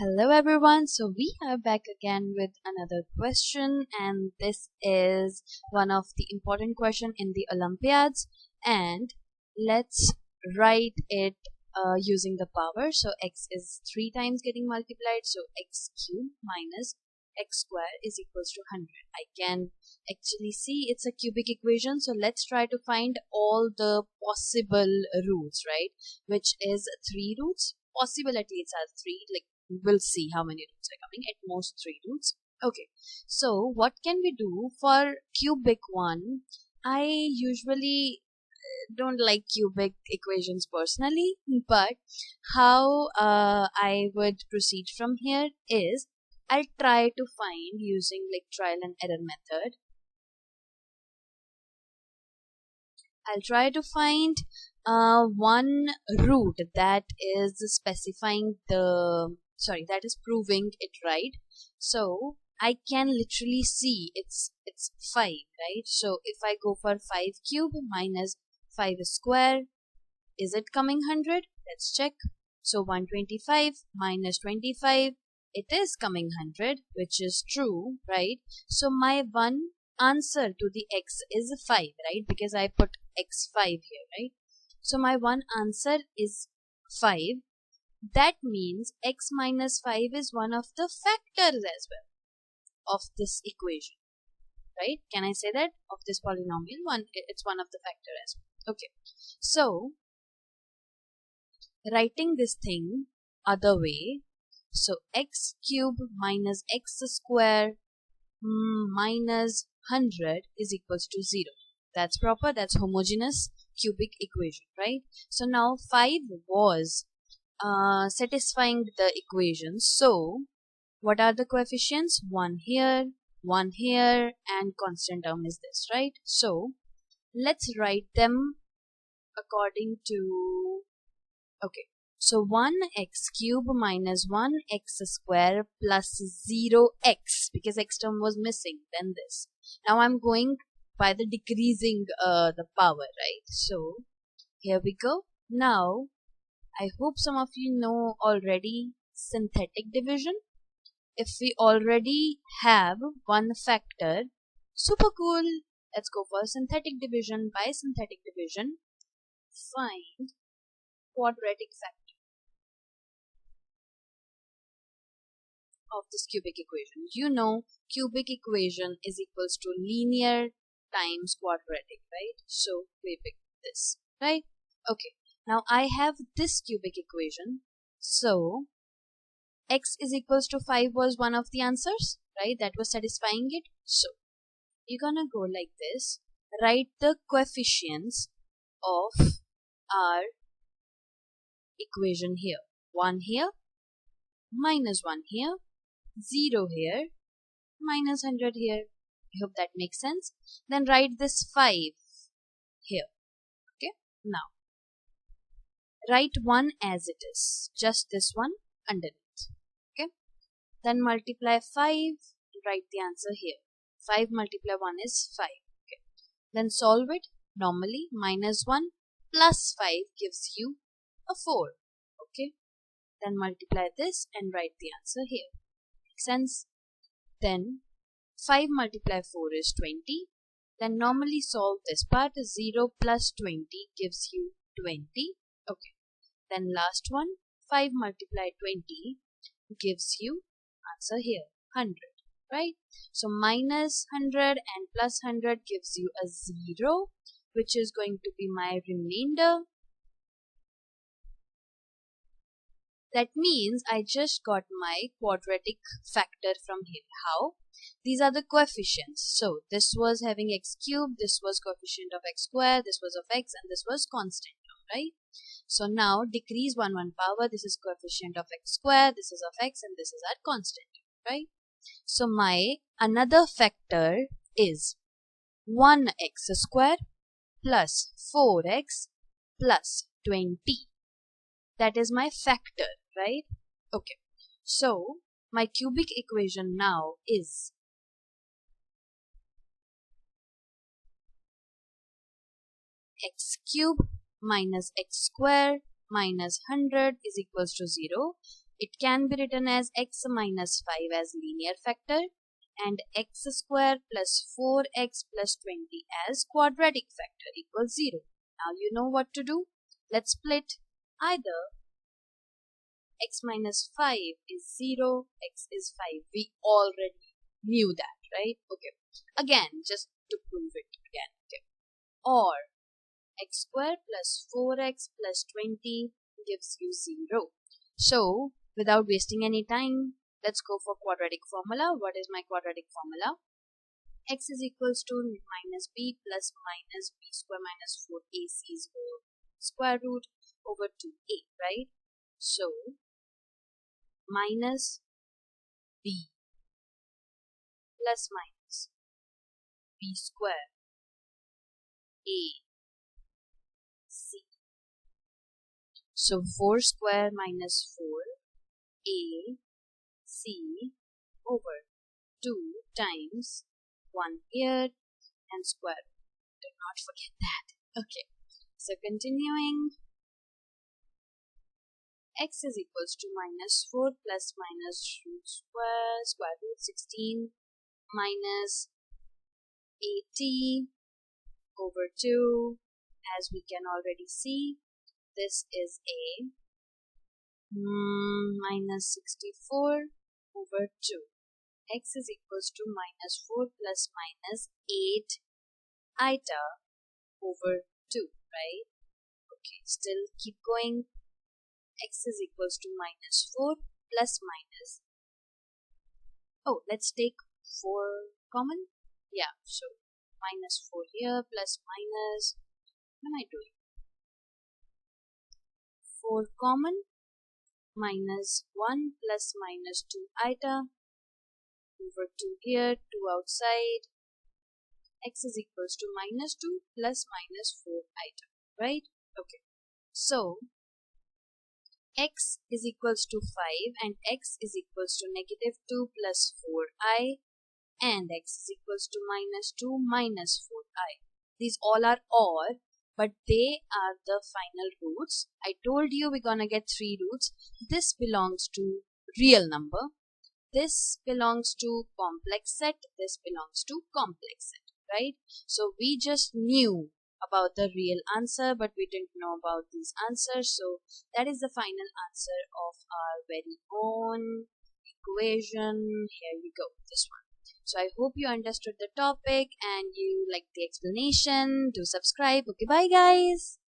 Hello everyone, so we are back again with another question, and this is one of the important question in the Olympiads, and let's write it using the power. So x is 3 times getting multiplied, so x cubed minus x square is equals to 100. I can actually see it's a cubic equation, so let's try to find all the possible roots, right? Which is 3 roots. Possibilities are 3, like we'll see how many roots are coming, at most 3 roots. Okay, so what can we do for cubic one? I usually don't like cubic equations personally, but how I would proceed from here is I'll try to find using like trial and error method. I'll try to find one root that is specifying that is proving it right. So I can literally see it's 5, right? So if I go for 5 cube minus 5 square, is it coming 100? Let's check. So 125 minus 25, it is coming 100, which is true, right? So my one answer to the x is 5, right? Because I put x5 here, right? So my one answer is 5. That means x minus 5 is one of the factors as well of this equation, right? Can I say that? Of this polynomial, it's one of the factor as well. Okay. So writing this thing other way, so x cube minus x square minus 100 is equals to 0. That's proper, that's homogeneous cubic equation, right? So now 5 was satisfying the equation. So what are the coefficients? 1 here, 1 here, and constant term is this, right? So let's write them according to, okay, so 1x cube minus 1x square plus 0x, because x term was missing, then this. Now I'm going by the decreasing the power, right? So here we go. Now I hope some of you know already synthetic division. If we already have one factor, super cool. Let's go for synthetic division. By synthetic division, find quadratic factor of this cubic equation. You know cubic equation is equals to linear times quadratic, right? So we pick this, right? Okay. Now I have this cubic equation. So x is equals to 5 was one of the answers, right? That was satisfying it. So you're gonna go like this. Write the coefficients of our equation here. 1 here, minus 1 here, 0 here, minus 100 here. I hope that makes sense. Then write this 5 here. Okay. Now write 1 as it is, just this one underneath. Okay. Then multiply 5 and write the answer here. 5 multiply 1 is 5. Okay. Then solve it. Normally minus 1 plus 5 gives you a 4. Okay. Then multiply this and write the answer here. Makes sense? Then 5 multiply 4 is 20. Then normally solve this part. 0 plus 20 gives you 20. Okay. Then last one, 5 multiply 20 gives you answer here, 100, right? So minus 100 and plus 100 gives you a 0, which is going to be my remainder. That means I just got my quadratic factor from here. How? These are the coefficients. So this was having x cubed, this was coefficient of x square, this was of x, and this was constant term, right? So now decrease 1 power, this is coefficient of x square, this is of x, and this is at constant, right? So my another factor is 1x square plus 4x plus 20. That is my factor, right? Okay. So my cubic equation now is x cube minus x square minus 100 is equals to 0. It can be written as x minus 5 as linear factor and x square plus 4x plus 20 as quadratic factor equals 0. Now you know what to do. Let's split. Either x minus 5 is 0, x is 5. We already knew that, right? Okay. Again, just to prove it again. Okay. Or x square plus 4x plus 20 gives you 0. So, without wasting any time, let's go for quadratic formula. What is my quadratic formula? X is equals to minus b plus minus b square minus 4ac's whole square root over 2a, right? So, minus b plus minus b square a c. So 4 square minus 4 a c over 2 times 1 here and square root. Do not forget that. Okay. So continuing, x is equals to minus 4 plus minus root square root 16 minus 80 over 2. As we can already see, this is a minus 64 over 2. X is equals to minus 4 plus minus 8 iota over 2, right? Okay, still keep going. X is equals to minus 4 plus minus. Oh, let's take 4 common. Yeah, so minus 4 here plus minus. What am I doing? 4 common minus 1 plus minus 2 iota over 2 here, 2 outside. X is equals to minus 2 plus minus 4 iota, right? Okay. So, x is equals to 5 and x is equals to negative 2 plus 4i and x is equals to minus 2 minus 4i. These all are odd, but they are the final roots. I told you we're gonna get 3 roots. This belongs to real number. This belongs to complex set. This belongs to complex set, right? So we just knew about the real answer, but we didn't know about these answers. So that is the final answer of our very own equation. Here we go, this one. So I hope you understood the topic and you liked the explanation. Do subscribe. Okay, bye guys.